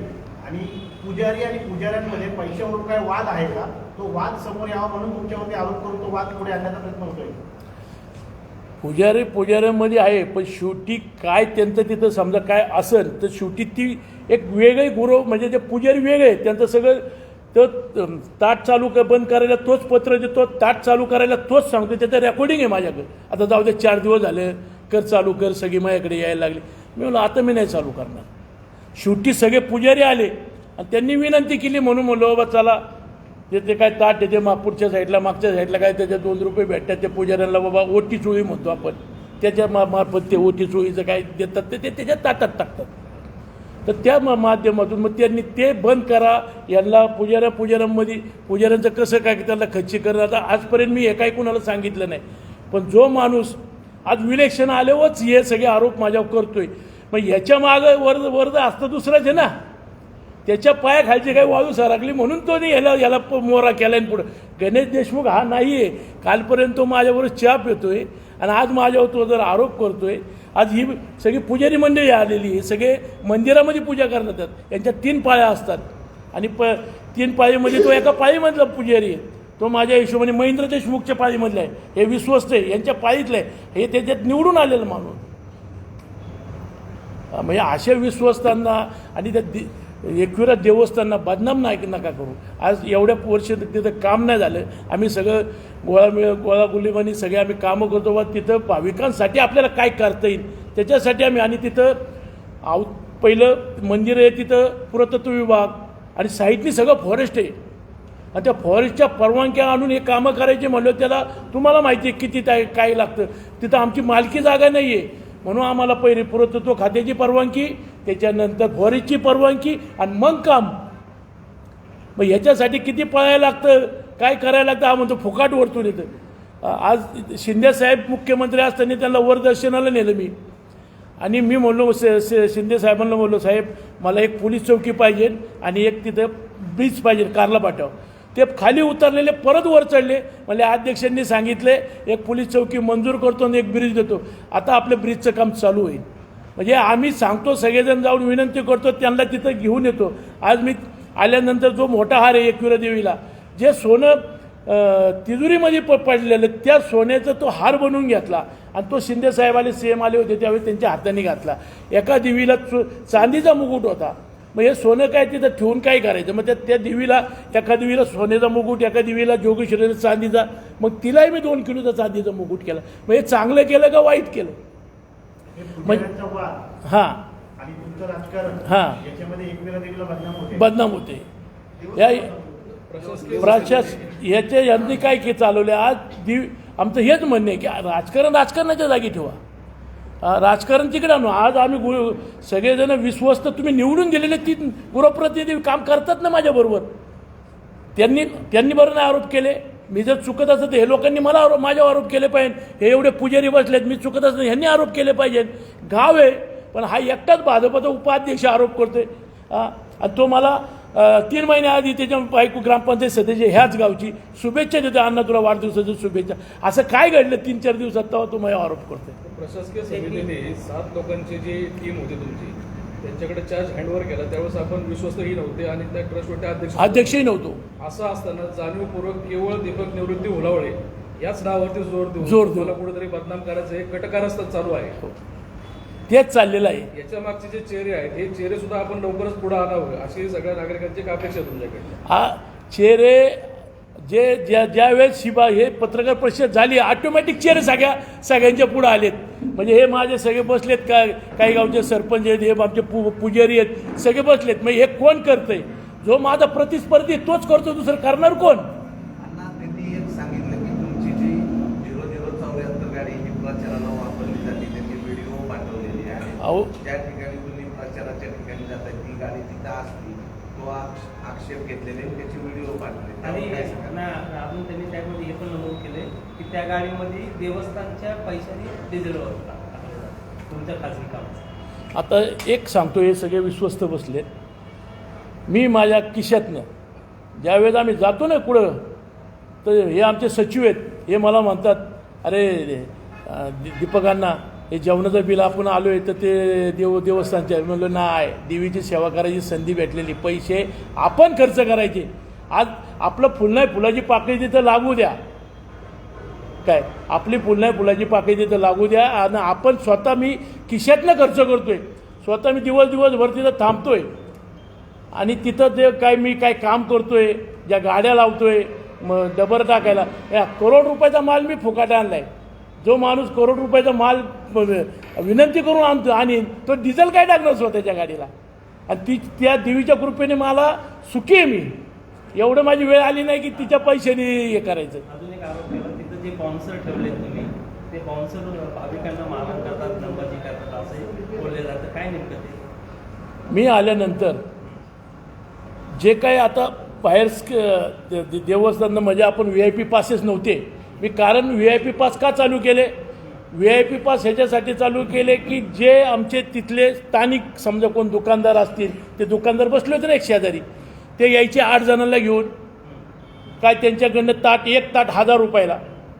आणि पुजाऱ्यांमध्ये पैशावरून काय वाद आहे का, तो वाद समोर यावा म्हणून तुमच्यावरती आरोप करून तो वाद पुढे आणण्याचा प्रयत्न होतोय. पुजाऱ्यांमध्ये आहे, पण शेवटी काय त्यांचं तिथं समजा काय असेल तर शेवटी ती एक वेगळी गुरु, म्हणजे ते पुजारी वेगळे, त्यांचं सगळं तो ताट चालू बंद करायला तोच पत्र देतो, ताट चालू करायला तोच सांगतो, त्याचं रेकॉर्डिंग आहे माझ्याकडे. आता जाऊ दे, 4 दिवस झाले, कर चालू कर, सगळी माझ्याकडे यायला लागली. मी म्हणलो आता मी नाही चालू करणार. शेवटी सगळे पुजारी आले आणि त्यांनी विनंती केली म्हणून म्हणलो बाबा चला, ते काय ताट येते पुढच्या साईडला, मागच्या साईडला काय त्याच्या 2 रुपये भेटतात त्या पुजाऱ्यांना, बाबा ओटी चोळी म्हणतो आपण, त्याच्या मार्फत ते ओटी चोळीचं काय देतात ते त्याच्या ताटात टाकतात. तर त्या माध्यमातून मग त्यांनी ते बंद करा, यांना पुजाऱ्यांचं कसं काय त्यांना खच्ची करणं. आता आजपर्यंत मी एकाही कुणाला सांगितलं नाही, पण जो माणूस आज विलेक्शन आल्यावरच हे सगळे आरोप माझ्यावर करतोय, मग याच्या मागं वर्द असतं दुसरंच आहे ना. त्याच्या पायाखालची काही वाळू सरकली म्हणून तो याला मोरा केला आहे पुढं. गणेश देशमुख हा नाही आहे, कालपर्यंत तो माझ्याबरोबर चहा पितोय आणि आज माझ्यावर तो जर आरोप करतोय. आज ही सगळी पुजारी मंडळी आलेली आहे, सगळे मंदिरामध्ये पूजा करतात, यांच्या 3 पाळ्या असतात आणि 3 पाळीमध्ये तो एका पाळीमधला पुजारी आहे. तो माझ्या हिशोबाने महेंद्र देशमुखच्या पाळीमधला आहे, हे विश्वस्त आहे, यांच्या पाळीतलं आहे, हे त्याच्यात निवडून आलेलं माणूस. म्हणजे अशा विश्वस्तांना आणि त्या एकविरा देवस्थानना बदनाम नका करू. आज एवढ्या वर्ष तिथं काम नाही झालं, आम्ही सगळं गोळागुलीबानी सगळे आम्ही कामं करतो, व तिथं भाविकांसाठी आपल्याला काय करता येईल त्याच्यासाठी आम्ही. आणि तिथं पहिलं मंदिर आहे, तिथं पुरातत्व विभाग आणि साईडनी सगळं फॉरेस्ट आहे, आणि त्या फॉरेस्टच्या परवानग्या आणून हे कामं करायचे म्हणलं, त्याला तुम्हाला माहिती आहे किती काय लागतं. तिथं आमची मालकी जागा नाही आहे, म्हणून आम्हाला पहिले पुरातत्व खात्याची परवानगी, त्याच्यानंतर फॉरेस्टची परवानगी आणि मग काम. मग ह्याच्यासाठी किती पळायला लागतं, काय करायला लागतं, हा म्हणतो फुकाट वरतून येतं. आज शिंदेसाहेब मुख्यमंत्री असताना त्यांना वरदर्शनाला नेलं मी, आणि मी म्हणलो शिंदे साहेबांना म्हणलो, साहेब मला एक पोलीस चौकी पाहिजे आणि एक तिथं ब्रिज पाहिजे कारला पाठव. ते खाली उतरलेले परत वर चढले, म्हणजे अध्यक्षांनी सांगितले एक पोलीस चौकी मंजूर करतो आणि एक ब्रिज देतो. आता आपलं ब्रिजचं काम चालू होईल. म्हणजे आम्ही सांगतो, सगळेजण जाऊन विनंती करतो, त्यांना तिथं घेऊन येतो. आज मी आल्यानंतर जो मोठा हार आहे एकविरा देवीला, जे सोनं तिजोरीमध्ये पडलेलं, त्या सोन्याचा तो हार बनवून घेतला आणि तो शिंदे साहेब आले, CM आले होते त्यावेळी त्यांच्या हाताने घातला. एका देवीला चांदीचा मुकुट होता. मग हे सोनं काय तिथं ठेवून काय करायचं. मग त्या देवीला, एका देवीला सोन्याचा मुकुट, एका देवीला जोगेश्वरीला चांदीचा, मग तिलाही मी 2 किलोचा चांदीचा मुकुट केला. मग हे चांगलं केलं का वाईट केलं. हां आणि तुमचं राजकारण, हां, याच्यामध्ये एकविरा देवीला बदनाम होते. याचे यांनी काय के चालवले. आज आमचं हेच म्हणणं आहे की राजकारणाच्या जागी ठेवा, राजकारण तिकडे आणू. आज आम्ही सगळेजण विश्वस्त, तुम्ही निवडून दिलेले 3 गृहप्रतिनिधी काम करतात ना माझ्याबरोबर. त्यांनी बरं नाही आरोप केले. मी जर चुकत असत तर हे लोकांनी माझ्यावर आरोप केले पाहिजे. हे एवढे पुजारी बसलेत, मी चुकत असत ह्यांनी आरोप केले पाहिजे. गाव आहे, पण हा एकटाच भाजपचा उपाध्यक्ष आरोप करतोय. आणि तो मला 3 महिन्याआधी त्याच्या बायको ग्रामपंचायत सदस्य ह्याच गावची शुभेच्छा देतो, अण्णा तुला वाढदिवसाच्या शुभेच्छा. असं काय घडलं 3-4 दिवसात, तेव्हा तो माझ्यावर आरोप करतोय. प्रशासकीय समितीने 7 लोकांची जी टीम होती तुमची, त्यांच्याकडे चार्ज हँडओव्हर केला, त्यावेळेस आपण विश्वस्तही नव्हते आणि त्या ट्रस्टवरचे अध्यक्षही नव्हतो. असं असताना जाणीवपूर्वक केवळ दीपक निवृत्ती होलावळे याच नावावरती जोर देऊन कुठेतरी बदनाम करायचं हे कटकारस्थान चालू आहे. तेच चाललेलं आहे. याच्या मागचे जे चेहरे आहेत, हे चेहरे सुद्धा आपण लवकरच पुढे आणावं अशी सगळ्या नागरिकांची अपेक्षा आहे तुमच्याकडे. हा चेहरे ज्या वेळेस हे पत्रकार परिषद झाली, ऑटोमॅटिक चेहरे सगळ्यांच्या पुढे आलेत. म्हणजे हे माझे सगळे बसलेत, काही गावचे सरपंच आहेत, हे आमचे पुजारी आहेत, सगळे बसलेत. मग हे कोण करतंय, जो माझा प्रतिस्पर्धी तोच करतो, दुसरं करणार कोण. त्यांनी एक सांगितलं की तुमची जी 0074 गाडी ही प्रचाराला वापरली जाते, त्यांनी व्हिडिओ पाठवलेली आहे. अहो ज्या ठिकाणी तुम्ही प्रचाराच्या ठिकाणी जाता ती गाडी तिथं असली तो आक्षेप घेतलेले आणि त्याचे व्हिडिओ पाठवले आणि त्यावर काय सांगाल? अजून त्यांनी त्यामध्ये हे पण नमूद केले की त्या गाडीमध्ये देवस्थानच्या पैशाने डिझेल वापरला तुमच्या खाजगी कामाचं. आता एक सांगतो, हे सगळे विश्वस्त बसलेत. मी माझ्या खिशातनं ज्यावेळेस आम्ही जातो ना कुठं, तर हे आमचे सचिव आहेत, हे मला म्हणतात, अरे दीपकांना हे जेवणाचं बिल आपण आलो आहे तर ते देवस्थानच्या. म्हणलं नाही, देवीची सेवा करायची संधी भेटलेली, पैसे आपण खर्च करायचे. आज आपलं फुल नाही फुलाची पाकळी तिथं लागू द्या, काय आपली फुल नाही फुलाची पाकळी तिथं लागू द्या. आणि आपण स्वतः, मी खिशातनं खर्च करतोय, स्वतः मी दिवसभर तिथं थांबतोय आणि तिथं जे काय मी काय काम करतोय, ज्या गाड्या लावतोय मग डबर टाकायला, या करोड रुपयाचा माल मी फुकाटा आणलाय. जो माणूस करोड रुपयाचा माल विनंती करून आणतो आणि तो डिझेल काय टाकणार स्वतःच्या गाडीला. आणि त्या देवीच्या कृपेने मला सुखी आहे. मी एवढं माझी वेळ आली नाही की तिच्या पैशाने हे करायचं. अजून एक आरोप केला, तिथं जे बाउन्सर ठेवले तुम्ही, ते बाउन्सर भाविकांना मारहाण करतात, नंबाजी करतात असं बोलले जातं. काय नेमकं ते? मी आल्यानंतर जे काय आता बाहेर देवस्थानं म्हणजे आपण VIP पासेस नव्हते. मी कारण VIP पास का चालू केले, VIP पास ह्याच्यासाठी चालू केले की जे आमचे तिथले स्थानिक समजा कोण दुकानदार असतील, ते दुकानदार बसले होते ना एक शेजारी, ते यायचे 8 जणांना घेऊन, काय त्यांच्याकडनं ताट, एक ताट 1000 रुपयाला.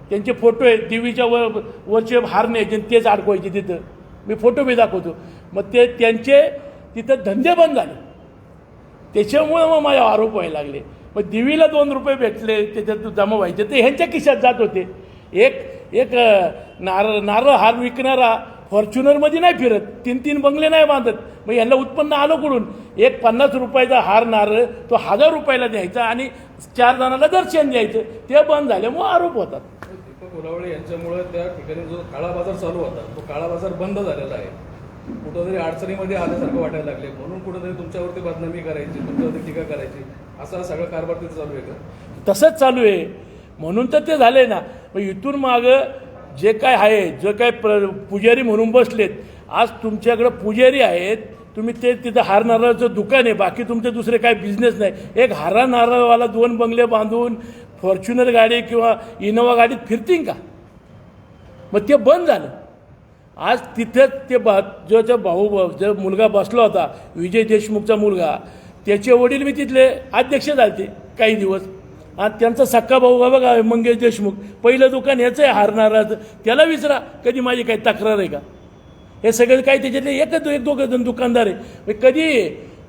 त्यांचे फोटो आहेत, देवीच्या वरचे हार न्यायचे तेच अडकवायचे तिथं. मी फोटो बी दाखवतो. मग ते त्यांचे तिथं धंदे बंद झाले. त्याच्यामुळं मग माझे आरोप व्हायला लागले. मग देवीला 2 रुपये भेटले त्याच्यात जमा व्हायचे, ते ह्यांच्या खिशात जात होते. एक नारळ हार विकणारा फॉर्च्युनरमध्ये नाही फिरत, 3 बंगले नाही बांधत. मग यांना उत्पन्न आलं कुठून? एक 50 रुपयाचा हार नारळ तो 1000 रुपयाला द्यायचा आणि 4 जणांना दर्शन द्यायचं. ते बंद झाल्यामुळे आरोप होतात. दीपक मुलावळे यांच्यामुळे त्या ठिकाणी जो काळा बाजार चालू होता तो काळा बाजार बंद झालेला आहे. कुठंतरी अडचणीमध्ये आल्यासारखं वाटायला लागले, म्हणून कुठंतरी तुमच्यावरती बदनामी करायची, तुमच्यावरती टीका करायची, असा सगळा कारभार तिथे चालू आहे का? तसंच चालू आहे, म्हणून तर ते झाले ना. मग इथून मागं जे काय आहे, जे काय पुजारी म्हणून बसलेत, आज तुमच्याकडं पुजारी आहेत, तुम्ही ते तिथं हार नारळाचं दुकान आहे, बाकी तुमचे दुसरे काय बिझनेस नाही. एक हारा नारळवाला 2 बंगले बांधून फॉर्च्युनर गाडी किंवा इनोवा गाडीत फिरतील का? मग ते बंद झालं. आज तिथेच ते जो भाऊ जो मुलगा बसला होता, विजय देशमुखचा मुलगा, त्याचे वडील मी तिथले अध्यक्ष झाले काही दिवस. आणि त्यांचा सक्का भाऊ बघा मंगेश देशमुख, पहिलं दुकान ह्याचं आहे हार नारळाचं. त्याला विचारा कधी माझी काही तक्रार आहे का? हे सगळे काही त्याच्यातले एक 2 जण दुकानदार आहे. मी कधी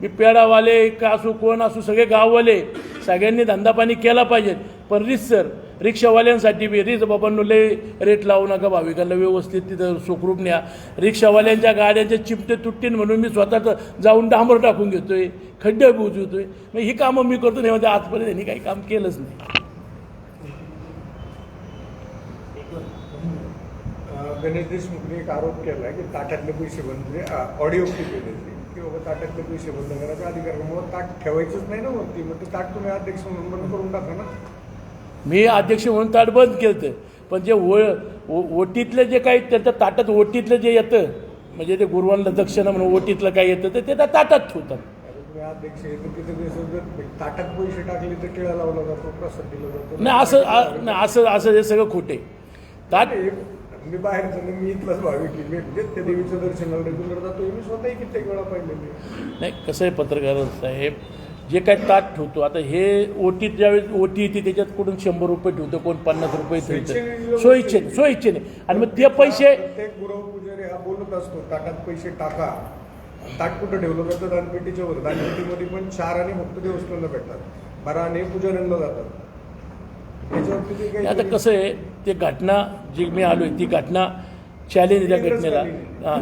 मी पेडावाले का असू कोण असू, सगळे गाववाले सगळ्यांनी धंदापाणी केला पाहिजे. पण रिक्षावाल्यांसाठी बी बाबांनो लय रेट लावू नका, भाविकांना व्यवस्थित तिथं सुखरूप न्या. रिक्षावाल्यांच्या गाड्यांचे चिमटे तुटतील म्हणून मी स्वतःच जाऊन डांबर टाकून घेतोय, खड्डे बुजवतोय. मग ही कामं मी करतो नाही, आजपर्यंत त्यांनी काही काम केलंच नाही. गणेश देशमुखने एक आरोप केला की ताटातले पैसे बंद, ऑडिओ क्लिप येते की बाबा ताटातले पैसे बंद करायचा अधिकार, मग ताट ठेवायचंच नाही ना वरती, मग ते ताट तुम्ही अध्यक्ष म्हणून बंद करून टाका ना. मी अध्यक्ष म्हणून ताट बंद केलं, पण जे ओटीतलं जे काही त्याच्या ताटात ओटीतलं जे येतं, म्हणजे ते गुरुवांना दक्षिणा म्हणून ओटीतलं काय येतं ते त्या ताटात ठेवतात. तुम्ही अध्यक्ष आहे तर तिथे ताटात पैसे टाकले तर टिळा लावला जातो, प्रसाद दिला जातो. नाही असं हे सगळं खोटे. ताट मी बाहेर जाणे, मी इथलाच भाविक आहे, मी त्या देवीचं दर्शनाला रेग्युलर जातो, मी स्वतःही कित्येक वेळा पाहिलेले. नाही कसं आहे पत्रकार साहेब, जे काय ताट ठेवतो, आता हे ओटीत ज्यावेळेस ओटी येते त्याच्यात कुठून 100 रुपये ठेवतो, कोण 50 रुपये ठेवतं, सोयीच्छेने. आणि मग ते पैसे प्रत्येक गुरव पुजारी हा बोलत असतो ताटात पैसे टाका. ताट कुठं ठेवलं जातं? दानपेटीच्या वर. दानपेटीमध्ये पण 4 आणि फक्त देवस्थानला भेटतात, 12 आणि पुजाऱ्यांना जातात. आता कसं आहे, ते घटना जी मी आलो आहे ती घटना चॅलेंज त्या घटनेला,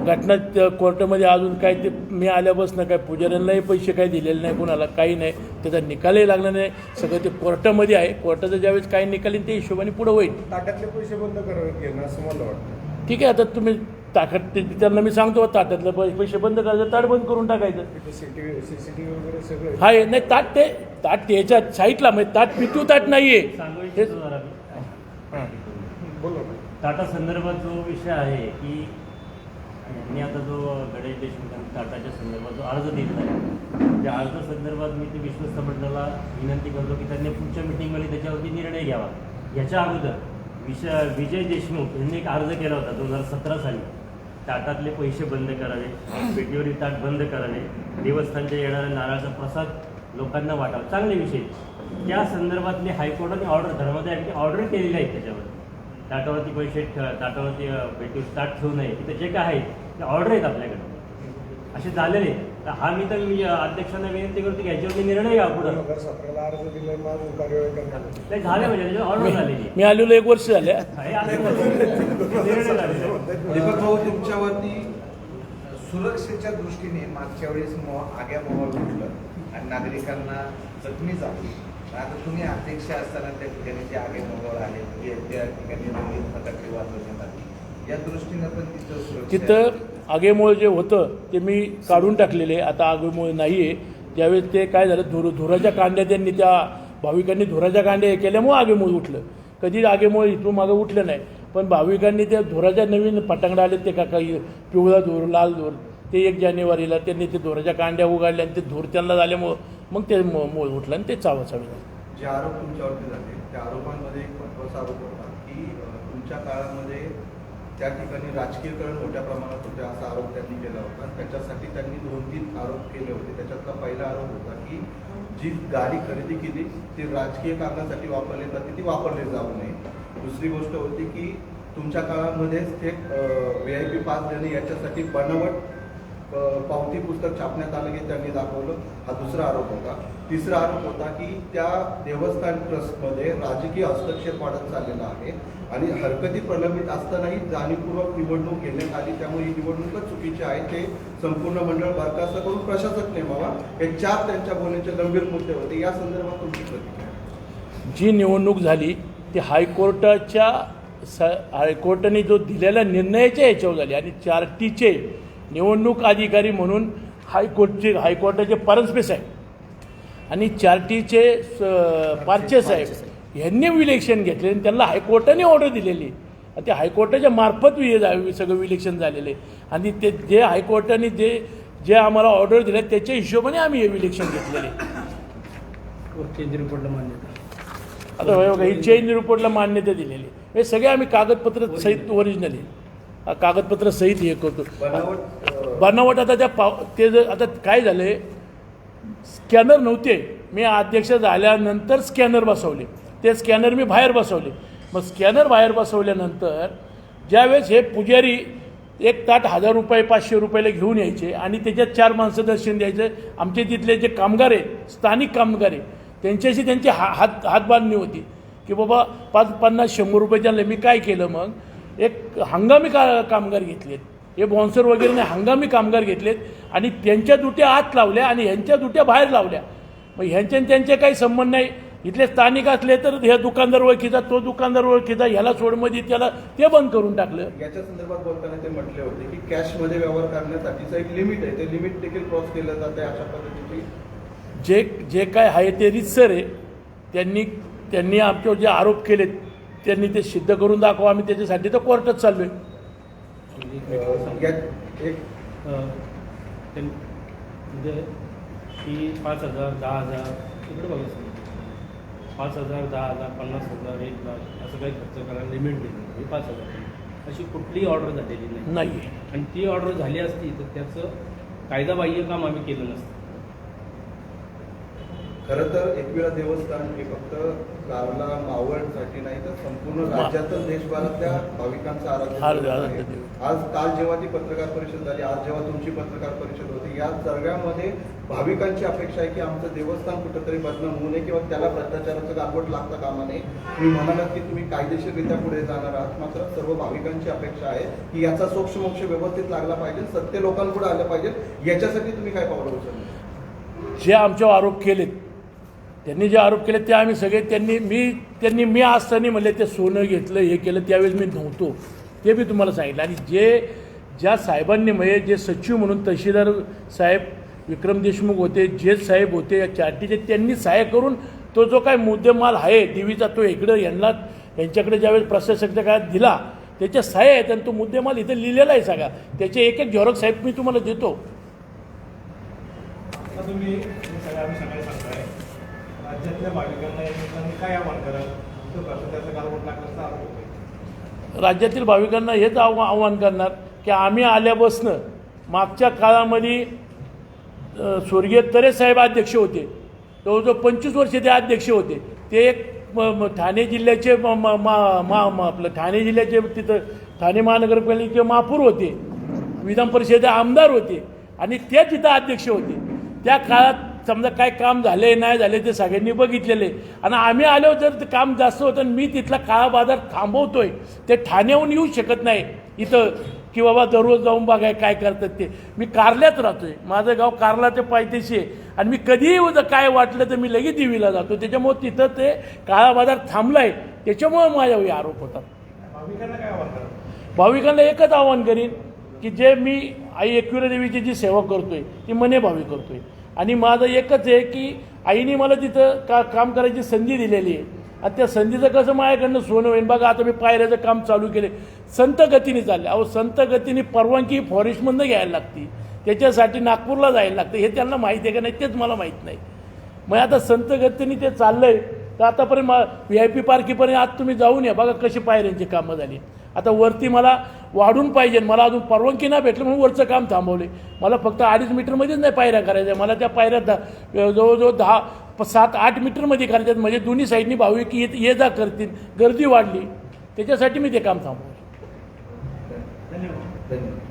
घटना कोर्टामध्ये अजून काय ते मी आल्यापासून काय पुजाऱ्यांनाही पैसे काही दिलेले नाही, कोणाला काही नाही, त्याचा निकालही लागला नाही. सगळं ते कोर्टामध्ये आहे. कोर्टाचं ज्यावेळेस काही निकाल येईल ते हिशोबाने पुढं होईल. ताटातले पैसे बंद करावेत घेणं असं मला वाटतं. ठीक आहे, आता तुम्ही ताटात त्यांना मी सांगतो ताटातलं पैसे बंद करायचं, ताट बंद करून टाकायचं. CCTV वगैरे सगळं हा नाही ताट त्याच्या साईडला, म्हणजे ताट पितू ताट नाहीये. बोला. टाटा संदर्भात जो विषय आहे की यांनी आता जो गणेश देशमुख यांनी टाटाच्या संदर्भात जो अर्ज दिला आहे त्या अर्ज संदर्भात मी ते विश्वस्त मंडळाला विनंती करतो की त्यांनी पुढच्या मिटिंगमध्ये त्याच्यावरती निर्णय घ्यावा. याच्या अगोदर विजय देशमुख यांनी एक अर्ज केला होता 2017 साली. टाटातले पैसे बंद करावे, पेटीवरील ताट बंद करावे, देवस्थानच्या येणाऱ्या नारळाचा प्रसाद लोकांना वाटावा, चांगले विषय. त्या संदर्भातली हायकोर्टाने ऑर्डर धर्मादाय ऑर्डर केलेली आहे. त्याच्यावर ताटावरती पैसे ताटावरती पेटीवर ताट ठेवू नये तिथे जे काय आहे ते ऑर्डर आहेत आपल्याकडे असे झालेले. तर हा मी अध्यक्षांना विनंती करतो की याच्यावरती निर्णय घ्या पुढे. 2017 अर्ज दिले माझं कार्यवाही करणार नाही झाले म्हणजे त्याच्यावर ऑर्डर झालेली मी आलेलो 1 वर्ष झाले. हे असं निर्णय झालेले. दीपक भाऊ, तुमच्यावरती सुरक्षेच्या दृष्टीने मागच्या वेळेस आग्या मोहोळ उठलं आणि नागरिकांना जखमी झाली. आता तुम्ही अध्यक्ष असताना त्या ठिकाणी जे आगे मोहोळ आले त्या ठिकाणी रंगीत फटाके वाजवण्यात आली. या दृष्टीनं पण तिथं आगेमुळे जे होतं ते मी काढून टाकलेले. आता आगेमुळे नाही आहे. त्यावेळेस ते काय झालं, धुराच्या कांड्या त्यांनी त्या भाविकांनी धुराच्या कांड्या हे केल्यामुळे आगेमुळे उठलं. कधी आगेमुळे इथून मागं उठलं नाही. पण भाविकांनी त्या धुराच्या नवीन पटांगडा आले ते काही पिवळा धूर लाल धूर ते 1 जानेवारीला त्यांनी ते धुराच्या कांड्या उगाडल्या आणि ते धूर त्यांना झाल्यामुळं मग ते मूळ उठलं आणि ते चावाचावी झालं. जे आरोप तुमच्यावरती झाले त्या आरोपांमध्ये एक महत्त्वाचा आरोप होता की तुमच्या काळामध्ये त्या ठिकाणी राजकीयकरण मोठ्या प्रमाणात होते असा आरोप त्यांनी केला होता. त्याच्यासाठी त्यांनी 2-3 आरोप केले होते. त्याच्यातला पहिला आरोप होता की जी गाडी खरेदी केली ती राजकीय कारणासाठी वापरली जाते ती वापरली जाऊ नये. दुसरी गोष्ट होती की तुमच्या काळामध्येच थेट VIP पास देणे याच्यासाठी बनावट पावती पुस्तक छापण्यात आलं की त्यांनी दाखवलं. हा दुसरा आरोप होता. तिसरा आरोप होता की त्या देवस्थान ट्रस्टमध्ये राजकीय हस्तक्षेप वाढत चाललेला आहे आणि हरकती प्रलंबित असतानाही जाणीवपूर्वक निवडणूक घेण्यात आली. त्यामुळे ही निवडणूकच चुकीची आहे. ते संपूर्ण मंडळ बरखास्त करून प्रशासक नेमावा. हे 4 त्यांच्या बोलण्याचे गंभीर मुद्दे होते. या संदर्भात तुमची प्रतिक्रिया? जी निवडणूक झाली ती हायकोर्टाने जो दिलेल्या निर्णयाच्या याच्यावर झाली आणि 4Tचे निवडणूक अधिकारी म्हणून हायकोर्टाचे परस्पेस आहे आणि 4Tचे पारचे साहेब यांनी विलेक्शन घेतले आणि त्यांना हायकोर्टाने ऑर्डर दिलेली आणि त्या हायकोर्टाच्या मार्फत सगळं विलेक्शन झालेले आणि ते जे हायकोर्टाने जे आम्हाला ऑर्डर दिले त्याच्या हिशोबाने आम्ही हे विलेक्शन घेतलेले. चेंज रिपोर्टला मान्यता आता बघा ही चेंज रिपोर्टला मान्यता दिलेली. हे सगळे आम्ही कागदपत्र सहित ओरिजिनल आहे कागदपत्र सहित हे करतो. बनावट आता ते आता काय झाले, स्कॅनर नव्हते. मी अध्यक्ष झाल्यानंतर स्कॅनर बसवले. ते स्कॅनर मी बाहेर बसवले. मग स्कॅनर बाहेर बसवल्यानंतर ज्यावेळेस हे पुजारी एक ताट 1000 रुपये 500 रुपयाला घेऊन यायचे आणि त्याच्यात 4 माणसं दर्शन द्यायचे. आमचे तिथले जे कामगार आहेत स्थानिक कामगार आहे त्यांच्याशी त्यांची हातबांधणी होती की बाबा 50-100 रुपये त्यांना. मी काय केलं मग एक हंगामी कामगार घेतलेत. हे बॉन्सर वगैरे नाही हंगामी कामगार घेतलेत आणि त्यांच्या दुट्या आत लावल्या आणि ह्यांच्या दुट्या बाहेर लावल्या. मग ह्यांच्या त्यांचे काही संबंध नाही. इथले स्थानिक असले तर ह्या दुकानदार ओळखीचा तो दुकानदार ओळखीचा ह्याला सोडमध्ये त्याला ते बंद करून टाकलं. याच्या संदर्भात बोलताना ते म्हटले होते की कॅशमध्ये व्यवहार करण्यासाठीचं एक लिमिट आहे ते लिमिट देखील क्रॉस केलं जाते. अशा पद्धतीची जे काय आहे ते रितसर आहे. त्यांनी आमच्यावर जे आरोप केलेत त्यांनी ते सिद्ध करून दाखवा. आम्ही त्याच्यासाठी तर कोर्टात चाललोय. म्हणजे की 5,000 10,000 इकडे बघा 5,000 10,000 50,000 1,00,000 असं काही खर्च करायला लिमिट दिली. 5,000 अशी कुठलीही ऑर्डर झालेली नाही आणि ती ऑर्डर झाली असती तर त्याचं कायदाबाह्य काम आम्ही केलं नसतं. खरं तर एकविरा देवस्थान हे फक्त कारला मावळसाठी नाही तर संपूर्ण राज्यातच देशभरातल्या भाविकांचा आराध्य आहे. काल जेव्हा ती पत्रकार परिषद झाली, आज जेव्हा तुमची पत्रकार परिषद होती, या सर्वांमध्ये भाविकांची अपेक्षा आहे की आमचं देवस्थान कुठंतरी बदनाम होऊ नये किंवा त्याला भ्रष्टाचाराचं गालबोट लागता कामा नये. तुम्ही म्हणालात की तुम्ही कायदेशीररित्या पुढे जाणार आहात. मात्र सर्व भाविकांची अपेक्षा आहे की याचा सोक्षमोक्ष व्यवस्थित लागला पाहिजे, सत्य लोकांपुढे आलं पाहिजे. याच्यासाठी तुम्ही काय पावलं उचललं? जे आमच्यावर आरोप केलेत त्यांनी जे आरोप केले ते आम्ही सगळे मी असताना म्हणले ते सोनं घेतलं हे केलं त्यावेळेस मी नव्हतो ते मी तुम्हाला सांगितलं. आणि ज्या साहेबांनी म्हणजे जे सचिव म्हणून तहसीलदार साहेब विक्रम देशमुख होते, जेज साहेब होते या 4Tचे, त्यांनी सहाय्य करून तो जो काय मुद्देमाल आहे देवीचा तो इकडं यांच्याकडे ज्यावेळेस प्रशासकाच्या काळात दिला त्याच्या सह्या आहेत आणि तो मुद्देमाल इथं लिहिलेला आहे सगळा. त्याचे एक एक झेरॉक्स साहेब मी तुम्हाला देतो. आता तुम्ही सगळ्या सांगताय राज्यातल्या भाविकांना या निमित्ताने काय आव्हान कराल? त्याचं गालबोट टाकण्याचा आरोप होतोय. राज्यातील भाविकांना हेच आव्हान करणार की आम्ही आल्यापासनं मागच्या काळामध्ये स्वर्गीय तरे साहेब अध्यक्ष होते. जवळजवळ 25 वर्ष ते अध्यक्ष होते. ते एक ठाणे जिल्ह्याचे आपलं ठाणे जिल्ह्याचे तिथं ठाणे महानगरपालिकेचे महापौर होते, विधान परिषदेचे आमदार होते आणि ते तिथं अध्यक्ष होते. त्या काळात समजा काय काम झाले नाही झाले ते सगळ्यांनी बघितलेले. आणि आम्ही आलो जर ते काम जास्त होतं आणि मी तिथला काळा बाजार थांबवतोय, ते ठाण्याहून येऊ शकत नाही इथं की बाबा दररोज जाऊन बघाय काय करतात ते. मी कारल्यात राहतोय, माझं गाव कारला ते पायथ्याशी आहे आणि मी कधीही काय वाटलं तर मी लगेच देवीला जातो. त्याच्यामुळं तिथं ते काळा बाजार थांबलाय, त्याच्यामुळं माझ्यावर आरोप होतात. भाविकांना काय आव्हान कराल? भाविकांना एकच आव्हान करीन की जे मी आई एकविरा देवीची जी सेवा करतोय ती मनेभावी करतोय आणि माझं एकच आहे की आईने मला तिथं काम करायची संधी दिलेली आहे आणि त्या संधीचं कसं माझ्याकडनं सोनं होईल. बघा आता मी पायऱ्याचं काम चालू केले, संत गतीने चालले. अहो संत गतीने परवानगी फॉरेस्टमधनं घ्यायला लागते, त्याच्यासाठी नागपूरला जायला लागतं. हे त्यांना माहिती आहे का नाही तेच मला माहीत नाही. मग आता संत गतीने ते चाललंय तर आतापर्यंत VIP पार्कीपर्यंत आज तुम्ही जाऊन या, बघा कशी पायऱ्यांची कामं झाली. आता वरती मला वाढून पाहिजे, मला अजून परवानगी नाही भेटलं म्हणून वरचं काम थांबवले. मला फक्त 2.5 मीटरमध्येच नाही पायऱ्या करायच्या, मला त्या पायऱ्या जवळजवळ 7-8 मीटरमध्ये करायच्यात. म्हणजे दोन्ही साईडनी भाविक ये जा करतील, गर्दी वाढली, त्याच्यासाठी मी ते काम थांबवलं. धन्यवाद. धन्यवाद.